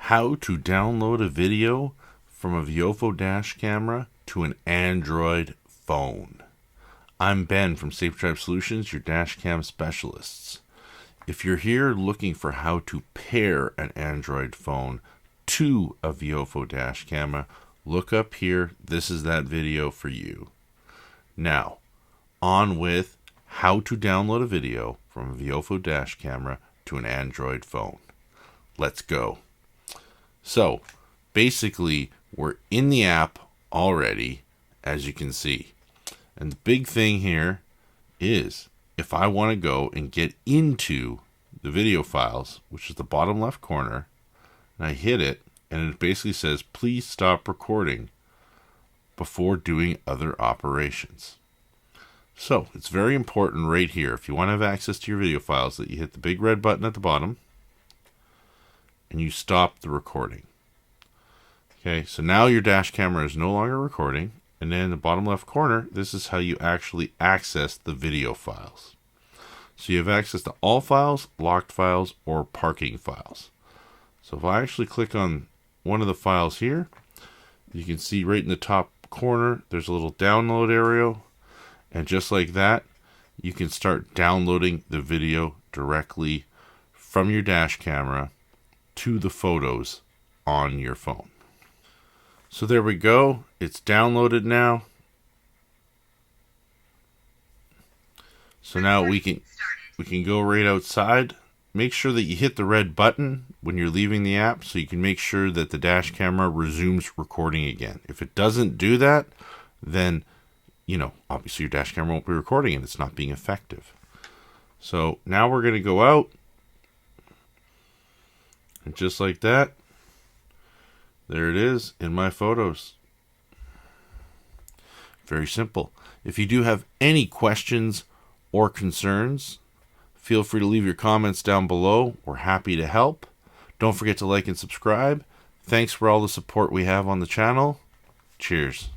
How to download a video from a Viofo dash camera to an Android phone. I'm Ben from Safe Drive Solutions, your dash cam specialists. If you're here looking for how to pair an Android phone to a Viofo dash camera, look up here. This is that video for you. Now, on with how to download a video from a Viofo dash camera to an Android phone. Let's go. So, basically, we're in the app already, as you can see. And the big thing here is, if I want to go and get into the video files, which is the bottom left corner, and I hit it, and it basically says, please stop recording before doing other operations. So, it's very important right here, if you want to have access to your video files, that you hit the big red button at the bottom, and you stop the recording. Okay, so now your dash camera is no longer recording, and then in the bottom left corner, this is how you actually access the video files. So you have access to all files, locked files, or parking files. So if I actually click on one of the files here, you can see right in the top corner, there's a little download area, and just like that, you can start downloading the video directly from your dash camera to the photos on your phone. So there we go. It's downloaded now. So now we can go right outside. Make sure that you hit the red button when you're leaving the app so you can make sure that the dash camera resumes recording again. If it doesn't do that, then obviously your dash camera won't be recording and it's not being effective. So now we're going to go out. And just like that, there it is in my photos. Very simple. If you do have any questions or concerns, feel free to leave your comments down below. We're happy to help. Don't forget to like and subscribe. Thanks for all the support we have on the channel. Cheers.